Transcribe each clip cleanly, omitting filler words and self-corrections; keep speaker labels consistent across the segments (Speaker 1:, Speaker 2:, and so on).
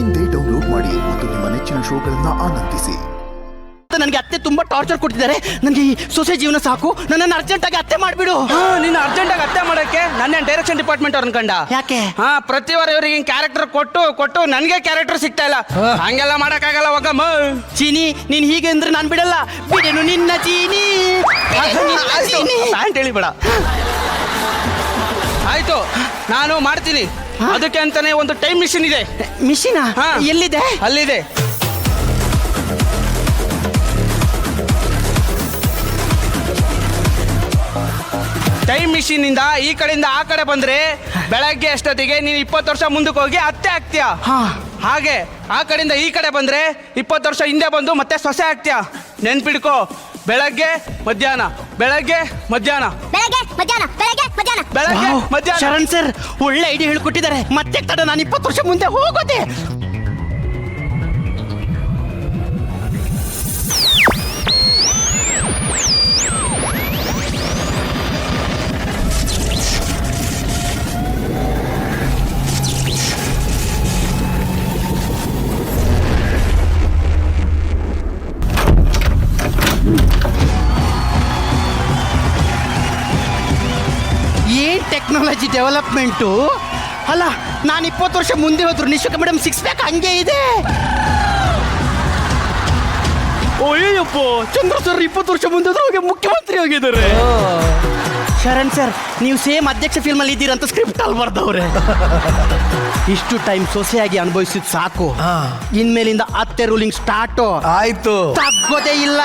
Speaker 1: ಇಂದೇ ಡೌನ್ಲೋಡ್ ಮಾಡಿ ಮತ್ತು ನಿಮ್ಮ ನೆಚ್ಚಿನ ಶೋಗಳನ್ನ ಆನಂದಿಸಿ.
Speaker 2: ನನಗೆ ಅತ್ತೆ ತುಂಬಾ ಟಾರ್ಚರ್ ಕೊಟ್ಟಿದ್ದಾರೆ. ನನಗೆ ಈ ಸೊಸೆ ಜೀವನ ಸಾಕು, ನನ್ನನ್ನು ಅರ್ಜೆಂಟ್ ಆಗಿ ಅತ್ತೆ ಮಾಡ್ಬಿಡು.
Speaker 3: ನೀನು ಅರ್ಜೆಂಟ್ ಆಗಿ ಅತ್ತೆ ಮಾಡಕ್ಕೆ ನನ್ನ ಡೈರೆಕ್ಷನ್ ಡಿಪಾರ್ಟ್ಮೆಂಟ್ ಅವ್ರನ್ನ ಕಂಡ.
Speaker 2: ಯಾಕೆ?
Speaker 3: ಪ್ರತಿ ವಾರ ಇವರಿಗೆ ಕ್ಯಾರೆಕ್ಟರ್ ಕೊಟ್ಟು ನನಗೆ ಕ್ಯಾರೆಕ್ಟರ್ ಸಿಗ್ತಾ ಇಲ್ಲ. ಹಂಗೆಲ್ಲ ಮಾಡಕ್ಕಾಗಲ್ಲ. ಹೋಗಮ್ಮ
Speaker 2: ಚೀನಿ, ನೀನ್ ಹೀಗೆ ಅಂದ್ರೆ ನಾನು ಬಿಡಲ್ಲ. ಬಿಡೆನು ನಿನ್ನ ಚೀನಿ
Speaker 3: ಅಂತ ಹೇಳಿ ಬೇಡ. ಆಯ್ತು, ನಾನು ಮಾಡ್ತೀನಿ. ಅದಕ್ಕೆ ಅಂತಾನೆ ಒಂದು ಟೈಮ್ ಮಿಷಿನ್ ಇದೆ.
Speaker 2: ಮಿಷಿನ? ಎಲ್ಲಿದೆ?
Speaker 3: ಅಲ್ಲಿದೆ. ಟೈಮ್ ಮಿಷಿನ್ ಇಂದ ಈ ಕಡೆಯಿಂದ ಆ ಕಡೆ ಬಂದ್ರೆ ಬೆಳಗ್ಗೆ ಅಷ್ಟೊತ್ತಿಗೆ ನೀನು 20 ವರ್ಷ ಮುಂದಕ್ಕೆ ಹೋಗಿ ಅತ್ತೆ ಆಗ್ತೀಯ. ಹಾಗೆ ಆ ಕಡೆಯಿಂದ ಈ ಕಡೆ ಬಂದ್ರೆ 20 ವರ್ಷ ಹಿಂದೆ ಬಂದು ಮತ್ತೆ ಸೊಸೆ ಆಗ್ತೀಯ. ನೆನ್ಪಿಡ್ಕೋ, ಬೆಳಗ್ಗೆ ಮಧ್ಯಾಹ್ನ, ಬೆಳಗ್ಗೆ ಮಧ್ಯಾಹ್ನ,
Speaker 4: ಬೆಳಗ್ಗೆ ಮಧ್ಯಾಹ್ನ, ಬೆಳಗ್ಗೆ ಮಧ್ಯಾಹ್ನ,
Speaker 3: ಬೆಳಗ್ಗೆ ಮಧ್ಯಾಹ್ನ.
Speaker 2: ಶರಣ್ ಸರ್ ಒಳ್ಳೆ ಐಡಿಯಾ ಹೇಳ್ಕೊಟ್ಟಿದ್ದಾರೆ. ಮತ್ತೆ ತಡ ನಾನು 20 ವರ್ಷ ಮುಂದೆ ಹೋಗೋದೆ. ಏನ್ ಟೆಕ್ನಾಲಜಿ ಡೆವಲಪ್ಮೆಂಟು ಅಲ್ಲ. ನಾನು 20 ವರ್ಷ ಮುಂದೆ ಹೋದ್ರು ನಿಶುಕ ಮೇಡಮ್ 6 ಪ್ಯಾಕ್ ಹಂಗೆ ಇದೆ. ಅಯ್ಯಪ್ಪ, ಚಂದ್ರ ಸರ್ 20 ವರ್ಷ ಮುಂದೆ ಹೋಗಿ ಮುಖ್ಯಮಂತ್ರಿ ಹೋಗಿದ್ದಾರೆ. ಶರಣ್ ಸರ್, ನೀವು ಸೇಮ್ ಅಧ್ಯಕ್ಷ ಫಿಲ್ಮ್ ಅಲ್ಲಿ ಇದ್ದೀರಂತ ಸ್ಕ್ರಿಪ್ಟ್ ಅಲ್ಲಿ ಬರ್ದವ್ರೆ. ಇಷ್ಟು ಟೈಮ್ ಸೊಸೆಯಾಗಿ ಅನುಭವಿಸಿದ್ ಸಾಕು. ಇನ್ಮೇಲಿಂದ ಅತ್ತೆ ರೂಲಿಂಗ್ ಸ್ಟಾರ್ಟ್
Speaker 5: ಆಯ್ತು.
Speaker 2: ತಗ್ಗೋದೇ ಇಲ್ಲ.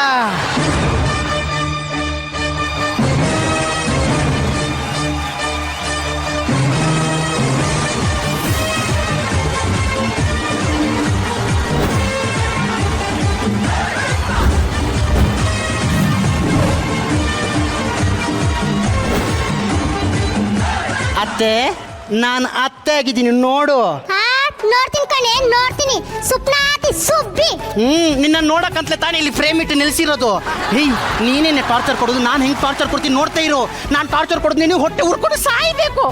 Speaker 2: ಅತ್ತೆ, ನಾನು ಅತ್ತೆ ಆಗಿದ್ದೀನಿ ನೋಡು.
Speaker 4: ನೋಡ್ತೀನಿ ಕಣೆ, ನೋಡ್ತೀನಿ. ಸುಪ್ನಾತಿ ಸುಬ್ಬಿ.
Speaker 2: ನಿನ್ನ ನೋಡಕ್ಕಂತಲೇ ತಾನೇ ಇಲ್ಲಿ ಫ್ರೇಮ್ ಇಟ್ಟು ನಿಲ್ಸಿರೋದು. ನೀನೇನೆ ಟಾರ್ಚರ್ ಕೊಡೋದು, ನಾನು ಹೆಂಗ್ ಟಾರ್ಚರ್ ಕೊಡ್ತೀನಿ ನೋಡ್ತಾ ಇರು. ನಾನು ಟಾರ್ಚರ್ ಕೊಡೋದು ನೀನು ಹೊಟ್ಟೆ ಉರ್ಕೊಂಡು ಸಾಯ್ಬೇಕು.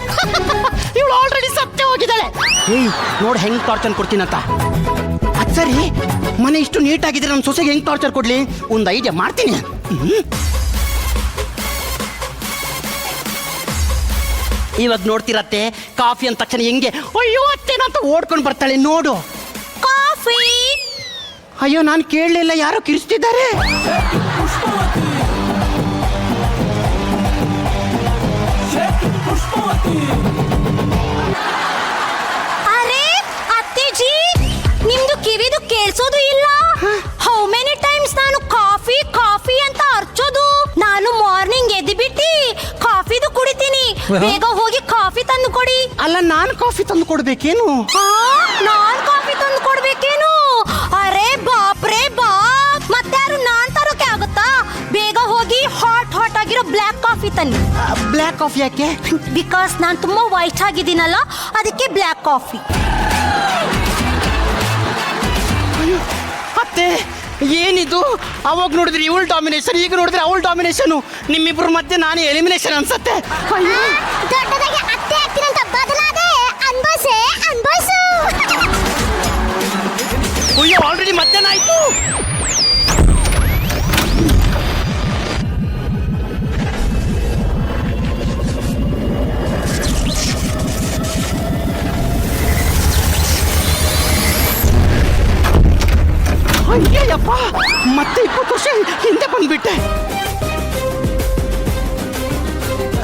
Speaker 2: ಇವಳು ಆಲ್ರೆಡಿ ಸತ್ತೇ ಹೋಗಿದ್ದಾಳೆ. ನೋಡು ಹೆಂಗ್ ಟಾರ್ಚರ್ ಕೊಡ್ತೀನಂತ. ಅದು ಸರಿ, ಮನೆ ಇಷ್ಟು ನೀಟಾಗಿದ್ರೆ ನನ್ನ ಸೊಸೆಗೆ ಹೆಂಗ್ ಟಾರ್ಚರ್ ಕೊಡ್ಲಿ? ಒಂದು ಐಡಿಯಾ ಮಾಡ್ತೀನಿ. ಇವಾಗ ನೋಡ್ತಿರತ್ತೆ, ಕಾಫಿ ಅಂದ ತಕ್ಷಣ ಹೆಂಗೆ ಅಯ್ಯೋ ಅತ್ತೇನಂತ ಓಡ್ಕೊಂಡು ಬರ್ತಾಳೆ ನೋಡು.
Speaker 4: ಕಾಫಿ.
Speaker 2: ಅಯ್ಯೋ, ನಾನು ಕೇಳಲಿಲ್ಲ, ಯಾರೋ ಕಿರಿಸ್ತಿದ್ದಾರೆ.
Speaker 4: ಅರೆ ಅತ್ತೆಜಿ, ನಿಮ್ದು ಕಿವಿದು ಕೇಳಿಸೋದು ಇಲ್ಲ. ಹೌ ಮೆನಿ ಟೈಮ್ಸ್ ನಾನು ಕಾಫಿ ಕಾಫಿ ಅಂತ ಅರ್ಚೋದು. ನಾನು ಮಾರ್ನಿಂಗ್ ಎದ್ಬಿಟ್ಟು ಕಾಫಿದು ಕುಡಿತೀನಿ. ಬೇಗ ಹೋಗಿ ಕಾಫಿ ತಂದು ಕೊಡಿ.
Speaker 2: ಅಲ್ಲ, ನಾನು ಕಾಫಿ ತಂದು ಕೊಡ್ಬೇಕೇನು?
Speaker 4: ನಾನ್ ಕಾಫಿ ತಂದು ಕೊಡ್ಬೇಕೇನು? ಅರೆ ಬಾಪ್ರೆ ಬಾಪ್, ಮತ್ತಾರು ನಾನ್ ತರೋಕೆ ಆಗುತ್ತಾ? ಬೇಗ ಹೋಗಿ ಹಾಟ್ ಹಾಟ್ ಆಗಿರೋ ಬ್ಲ್ಯಾಕ್ ಕಾಫಿ ತನ್ನಿ.
Speaker 2: ಬ್ಲ್ಯಾಕ್ ಕಾಫಿ ಯಾಕೆ?
Speaker 4: ಬಿಕಾಸ್ ನಾನು ತುಂಬಾ ವೈಟ್ ಆಗಿದ್ದೀನಲ್ಲ, ಅದಕ್ಕೆ ಬ್ಲ್ಯಾಕ್ ಕಾಫಿ.
Speaker 2: ಅತ್ತೆ, ಏನಿದು? ಅವಾಗ ನೋಡಿದ್ರೆ ಇವಳು ಡಾಮಿನೇಷನ್, ಈಗ ನೋಡಿದ್ರೆ ಅವಳು ಡಾಮಿನೇಷನ್. ನಿಮ್ಮಿಬ್ರ ಮಧ್ಯೆ ನಾನು ಎಲಿಮಿನೇಷನ್ ಅನ್ಸತ್ತೆ.
Speaker 4: ದೊಡ್ಡದಾಗಿ ಅತ್ತೆ ಆಗ್ತೀನಂತ ಬದಲಾದೆ. ಅನ್ಭವಿಸೆ, ಅನ್ಭವಿಸು.
Speaker 2: ಅಯ್ಯೋ, ಆಲ್ರೆಡಿ ಮಧ್ಯಾಹ್ನ ಆಯ್ತು. ಅಯ್ಯಪ್ಪ, ಮತ್ತೆ 20 ವರ್ಷ ಹಿಂದೆ ಬಂದ್ಬಿಟ್ಟೆ.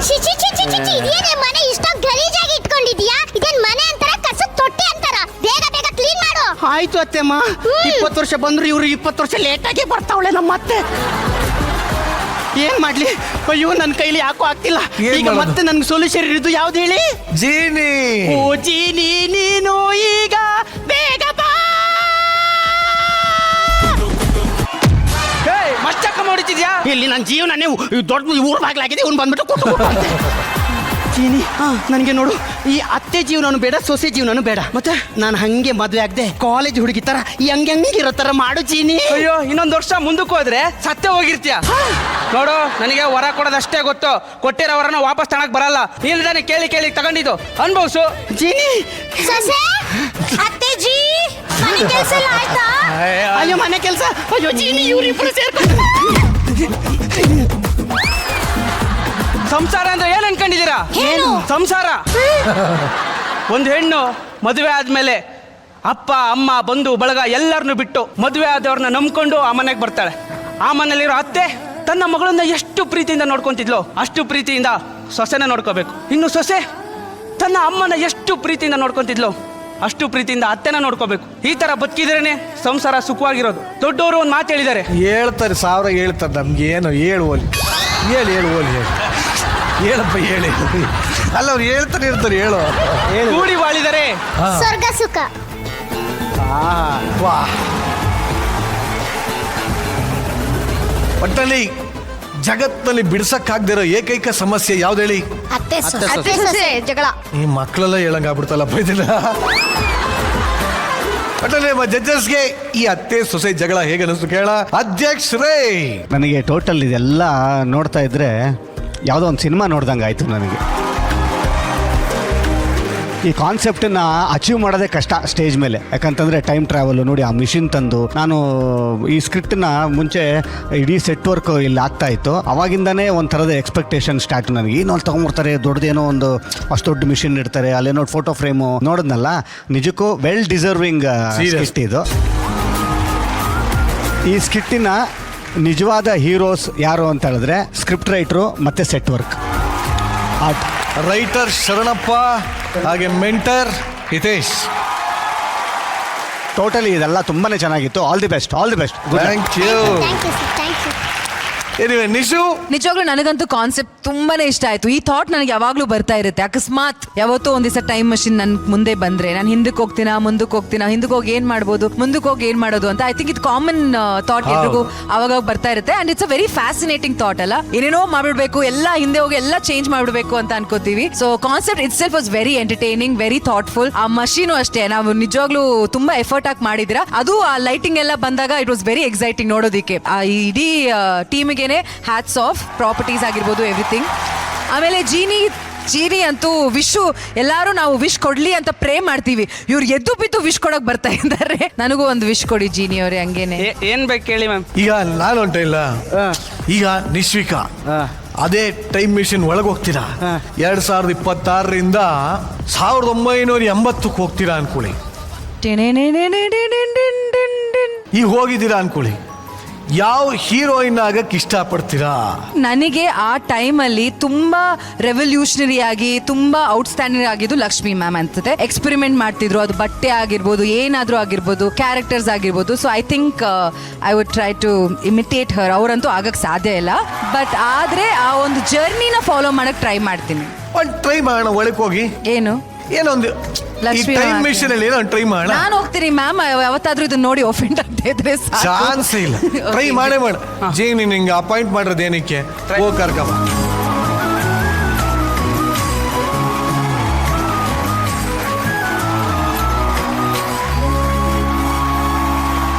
Speaker 4: ಚಿಚಿ ಚಿಚಿ ಚಿಚಿ, ಇದೇನೇ ಮನೆ ಇಷ್ಟ ಗಲೀಜಾಗಿ ಇಟ್ಕೊಂಡಿದ್ಯಾ? ಇದೇನ್ ಮನೆ ಅಂತಾರ, ಕಸದ ತೊಟ್ಟಿ ಅಂತಾರ? ಬೇಗ ಬೇಗ ಕ್ಲೀನ್ ಮಾಡು.
Speaker 2: ಆಯ್ತು ಅತ್ತೆಮ್ಮ. 20 ವರ್ಷ ಬಂದ್ರು ಇವ್ರು 20 ವರ್ಷ ಲೇಟಾಗಿ ಬರ್ತಾವಳೆ ನಮ್ಮ ಅತ್ತೆ. ಏನ್ ಮಾಡ್ಲಿ? ಅಯ್ಯೋ, ನನ್ನ ಕೈಲಿ ಯಾಕೋ ಆಗ್ತಿಲ್ಲ. ಈಗ ಮತ್ತೆ ನನ್ಗೆ ಸೊಲ್ಯೂಷನ್ ಇರೋದು ಯಾವ್ದು ಹೇಳಿ?
Speaker 5: ಜೀನಿ.
Speaker 2: ಓ ಜೀನಿ, ನೀನು ಈಗ ಬೇಗ ಬಾ.
Speaker 3: ಮಚ್ಚಕ್ಕ ಮಾಡಿದ್ಯಾ
Speaker 2: ಇಲ್ಲಿ ನನ್ನ ಜೀವನನೇ ದೊಡ್ಡ ಊರ್ ಬಾಗ್ಲಾಗಿದೆ. ಇವ್ನು ಬಂದ್ಬಿಟ್ಟು ಕೊಟ್ಟು ಚೀನಿ, ನನಗೆ ನೋಡು, ಈ ಅತ್ತೆ ಜೀವನನು ಬೇಡ, ಸೊಸೆ ಜೀವನನು ಬೇಡ. ಮತ್ತೆ ನಾನು ಹಂಗೆ ಮದುವೆ ಆಗದೆ ಕಾಲೇಜ್ ಹುಡುಗಿ ತರ ಹಂಗಿರೋ ತರ ಮಾಡು ಚೀನಿ.
Speaker 3: ಅಯ್ಯೋ, ಇನ್ನೊಂದು ವರ್ಷ ಮುಂದಕ್ಕೆ ಹೋದ್ರೆ ಸತ್ತೇ ಹೋಗಿರ್ತೀಯ. ನೋಡು, ನನಗೆ ವರ ಕೊಡೋದಷ್ಟೇ ಗೊತ್ತು. ಕೊಟ್ಟಿರೋ ವರನ ವಾಪಸ್ ತನಕ ಬರಲ್ಲ. ಇಲ್ದಾನೆ ಕೇಳಿ ಕೇಳಿ ತಗೊಂಡಿದ್ದು ಅನ್ಭವ್ಸು.
Speaker 2: ಚೀನಿ,
Speaker 4: ಸೊಸೆ, ಅತ್ತೆಜಿ
Speaker 2: ಅಯ್ಯೋ ಮನೆ ಕೆಲಸ, ಅಯ್ಯೋ ಜೀನಿ ಇವ್ರಿಬ್ರು ಸೇರ್ಕೊಂಡು
Speaker 3: ಸಂಸಾರ ಅಂದ್ರೆ ಏನ್ ಅನ್ಕೊಂಡಿದ್ದೀರಾ?
Speaker 4: ಏನು?
Speaker 3: ಸಂಸಾರ ಒಂದು ಹೆಣ್ಣು ಮದುವೆ ಆದ್ಮೇಲೆ ಅಪ್ಪ ಅಮ್ಮ ಬಂಧು ಬಳಗ ಎಲ್ಲರನ್ನು ಬಿಟ್ಟು ಮದುವೆ ಆದವ್ರನ್ನ ನಂಬ್ಕೊಂಡು ಆ ಮನೆಗೆ ಬರ್ತಾಳೆ. ಆ ಮನೇಲಿರೋ ಅತ್ತೆ ತನ್ನ ಮಗಳನ್ನ ಎಷ್ಟು ಪ್ರೀತಿಯಿಂದ ನೋಡ್ಕೊಂತಿದ್ಲೋ ಅಷ್ಟು ಪ್ರೀತಿಯಿಂದ ಸೊಸೆನ ನೋಡ್ಕೋಬೇಕು. ಇನ್ನು ಸೊಸೆ ತನ್ನ ಅಮ್ಮನ ಎಷ್ಟು ಪ್ರೀತಿಯಿಂದ ನೋಡ್ಕೊಂತಿದ್ಲೋ ಅಷ್ಟು ಪ್ರೀತಿಯಿಂದ ಅತ್ತೆನ ನೋಡ್ಕೋಬೇಕು. ಈ ತರ ಬದುಕಿದ್ರೇನೆ ಸಂಸಾರ ಸುಖವಾಗಿರೋದು. ದೊಡ್ಡವರು ಒಂದು ಮಾತು ಹೇಳಿದ್ದಾರೆ,
Speaker 5: ಹೇಳ್ತಾರೆ, 1000 ಹೇಳ್ತಾರೆ, ನಮ್ಗೇನು ಹೇಳುವಲ್ಲಿ ಹೇಳಿ ಹೇಳಪ್ಪ ಹೇಳಿ. ಅಲ್ಲ ಅವ್ರು ಹೇಳ್ತಾರೆ ಹೇಳು.
Speaker 3: ಕೂಡಿ ಬಾಳಿದರೆ
Speaker 4: ಸ್ವರ್ಗ ಸುಖ.
Speaker 5: ವಾ, ಒಟ್ಟಲ್ಲಿ ಜಗತ್ತಿನಲ್ಲಿ ಬಿಡ್ಸಕ್ಕಾಗ್ದಿರೋ ಏಕೈಕ ಸಮಸ್ಯೆ ಯಾವ್ದು ಹೇಳಿ?
Speaker 4: ಅತ್ತೆ ಸೊಸೆ ಜಗಳ.
Speaker 5: ಈ ಮಕ್ಕಳೆಲ್ಲ ಹೇಳಂಗಾಗ್ಬಿಡ್ತಲ್ಲಪ್ಪ ಇದನ್ನ. ಒಟ್ಟಲ್ಲಿ ನಮ್ಮ ಜಡ್ಜಸ್ಗೆ ಈ ಅತ್ತೆ ಸೊಸೆ ಜಗಳ ಹೇಗೆ ಅನಿಸ್ತು ಕೇಳ. ಅಧ್ಯಕ್ಷರೇ,
Speaker 6: ನನಗೆ ಟೋಟಲ್ ಇದೆಲ್ಲ ನೋಡ್ತಾ ಇದ್ರೆ ಯಾವುದೋ ಒಂದು ಸಿನಿಮಾ ನೋಡ್ದಂಗೆ ಆಯಿತು ನನಗೆ. ಈ ಕಾನ್ಸೆಪ್ಟನ್ನು ಅಚೀವ್ ಮಾಡೋದೇ ಕಷ್ಟ ಸ್ಟೇಜ್ ಮೇಲೆ. ಯಾಕಂತಂದರೆ ಟೈಮ್ ಟ್ರಾವೆಲ್ ನೋಡಿ, ಆ ಮಿಷಿನ್ ತಂದು ನಾನು ಈ ಸ್ಕ್ರಿಪ್ಟನ್ನ ಮುಂಚೆ ಇಡೀ ಸೆಟ್ ವರ್ಕ್ ಇಲ್ಲಿ ಆಗ್ತಾ ಇತ್ತು. ಅವಾಗಿಂದನೇ ಒಂಥರದ ಎಕ್ಸ್ಪೆಕ್ಟೇಷನ್ ಸ್ಟಾರ್ಟ್ ನನಗೆ. ಏನೋ ಅಲ್ಲಿ ತೊಗೊಂಡ್ಬರ್ತಾರೆ, ದೊಡ್ಡದೇನೋ ಒಂದು ಅಷ್ಟು ದೊಡ್ಡ ಮಿಷಿನ್ ಇಡ್ತಾರೆ, ಅಲ್ಲೇನೋ ಫೋಟೋ ಫ್ರೇಮು ನೋಡಿದ್ನಲ್ಲ, ನಿಜಕ್ಕೂ ವೆಲ್ ಡಿಸರ್ವಿಂಗ್ ಸ್ಕಿಟ್ ಇದು. ಈ ಸ್ಕಿಟ್ಟಿನ ನಿಜವಾದ ಹೀರೋಸ್ ಯಾರು ಅಂತ ಹೇಳಿದ್ರೆ ಸ್ಕ್ರಿಪ್ಟ್ ರೈಟ್ರು ಮತ್ತು set work art.
Speaker 5: Writer Sharanappa, ಹಾಗೆ ಮೆಂಟರ್ ಹಿತೇಶ್.
Speaker 6: ಟೋಟಲಿ ಇದೆಲ್ಲ ತುಂಬಾ ಚೆನ್ನಾಗಿತ್ತು. All the best.
Speaker 5: Thank you. Anyway Nishu,
Speaker 7: ನಿಜವಾಗ್ಲೂ ನನಗಂತೂ ಕಾನ್ಸೆಪ್ಟ್ ತುಂಬಾನೇ ಇಷ್ಟ ಆಯ್ತು. ಈ ಥಾಟ್ ನನಗೆ ಯಾವಾಗ್ಲೂ ಬರ್ತಾ ಇರುತ್ತೆ. ಅಕಸ್ಮಾತ್ ಯಾವತ್ತೋ ಒಂದ್ ದಿವಸ ಟೈಮ್ ಮಷಿನ್ ನನ್ ಮುಂದೆ ಬಂದ್ರೆ ನಾನು ಹಿಂದಕ್ಕೆ ಹೋಗ್ತೀನಾ, ಮುಂದಕ್ಕೆ ಹೋಗಿ ಏನ್ ಮಾಡ್ಬೋದು, ಮುಂದಕ್ಕೆ ಹೋಗಿ ಏನ್ ಮಾಡೋದು ಅಂತ. ಐ ಥಿಂಕ್ ಇದು ಕಾಮನ್ ಥಾಟ್ ಎಲ್ರಿಗೂ ಅವಾಗ ಬರ್ತಾ ಇರುತ್ತೆ. And it's a very fascinating thought ಅಲ್ಲ. ಏನೇನೋ ಮಾಡ್ಬಿಡ್ಬೇಕು, ಎಲ್ಲ ಹಿಂದೆ ಹೋಗಿ ಎಲ್ಲ ಚೇಂಜ್ ಮಾಡ್ಬಿಡ್ಬೇಕು ಅಂತ ಅನ್ಕೋತೀವಿ. So concept itself was very entertaining, very thoughtful. ಆ ಮಷೀನು ಅಷ್ಟೇ, ನಾವು ನಿಜವಾಗ್ಲೂ ತುಂಬಾ ಎಫರ್ಟ್ ಹಾಕಿ ಮಾಡಿದಿರಾ. ಅದು ಆ ಲೈಟಿಂಗ್ ಎಲ್ಲ ಬಂದಾಗ ಇಟ್ ವಾಸ್ ವೆರಿ ಎಕ್ಸೈಟಿಂಗ್ ನೋಡೋದಿಕ್ಕೆ. ಆ ಇಡೀ ಟೀಮಿಗೆ ಹ್ಯಾಟ್ಸ್ ಆಫ್, ಪ್ರಾಪರ್ಟೀಸ್ ಆಗಿರ್ಬೋದು, ಎವ್ರಿಥಿಂಗ್. ಆಮೇಲೆ ಜೀನಿ ಅಂತೂ ವಿಶು ಎಲ್ಲಾರು ನಾವು ವಿಶ್ ಕೊಡ್ಲಿ ಅಂತ ಪ್ರೇ ಮಾಡ್ತೀವಿ. ಇವ್ರು ಎದ್ದು ಬಿದ್ದು ವಿಶ್ ಕೊಡಕ್ ಬರ್ತಾ ಇದ್ದಾರೆ. ನನಗೂ ಒಂದು ವಿಶ್ ಕೊಡಿ ಜೀನಿ ಅವರೇ. ಹಂಗೇನೆ
Speaker 3: ಏನ್ ಬೇಕು ಕೇಳಿ ಮ್ಯಾಮ್.
Speaker 5: ಈಗ ನಾನು ಹೊಂಟ ಇಲ್ಲ, ಈಗ ನಿಶ್ವಿಕಾ ಅದೇ ಟೈಮ್ ಮಿಷಿನ್ ಒಳಗೆ ಹೋಗ್ತೀರಾ, 2026ರಿಂದ 1980ಕ್ಕೆ ಹೋಗ್ತೀರಾ ಅನ್ಕೊಳ್ಳಿ. ಈಗ ಹೋಗಿದ್ದೀರಾ ಅನ್ಕೊಳ್ಳಿ, ಯಾವ ಹೀರೋಯಿನ್ ಆಗಕ್ಕೆ ಇಷ್ಟಪಡ್ತೀರಾ?
Speaker 7: ನನಗೆ ಆ ಟೈಮಲ್ಲಿ ತುಂಬಾ ರೆವಲ್ಯೂಷನರಿ ಆಗಿ ತುಂಬಾ ಔಟ್ಸ್ಟ್ಯಾಂಡಿಂಗ್ ಆಗಿದ್ದು ಲಕ್ಷ್ಮಿ ಮ್ಯಾಮ್ ಅನ್ಸುತ್ತೆ. ಎಕ್ಸ್ಪೆರಿಮೆಂಟ್ ಮಾಡ್ತಿದ್ರು, ಅದು ಬಟ್ಟೆ ಆಗಿರ್ಬೋದು, ಏನಾದ್ರೂ ಆಗಿರ್ಬೋದು, ಕ್ಯಾರೆಕ್ಟರ್ಸ್ ಆಗಿರ್ಬೋದು. So I think I would try to imitate her. ಅವರಂತೂ ಆಗಕ್ಕೆ ಸಾಧ್ಯ ಇಲ್ಲ, ಬಟ್ ಆದ್ರೆ ಆ ಒಂದು ಜರ್ನಿನ ಫಾಲೋ ಮಾಡಕ್ ಟ್ರೈ ಮಾಡ್ತೀನಿ.
Speaker 5: ಒಂದು ಟ್ರೈ ಮಾಡೋಣ, ಒಳಗೆ ಹೋಗಿ ಏನೊಂದು
Speaker 7: ಲಕ್ಷ್ಮಿ
Speaker 5: ಟೈಮ್ ಮಿಷನ್ ಅಲ್ಲಿ ಏನೋ ಟ್ರೈ ಮಾಡೋಣ.
Speaker 7: ನಾನು ಹೋಗ್ತೀನಿ ಮ್ಯಾಮ್. ಯಾವತ್ತಾದ್ರೂ ಇದನ್ನ ನೋಡಿ ಒಫೆಂಡ್ ಆಗ್ತಾ ಇದ್ರೆ
Speaker 5: ಚಾನ್ಸ್ ಇಲ್ಲ, ಟ್ರೈ ಮಾಡೇ ಮಾಡ. ಜೀನಿ ನಿಂಗೆ ಅಪಾಯಿಂಟ್ ಮಾಡಿರೋದು ಏನಕ್ಕೆ? ಹೋಗಿ ಕರ್ಕಮ್ಮ.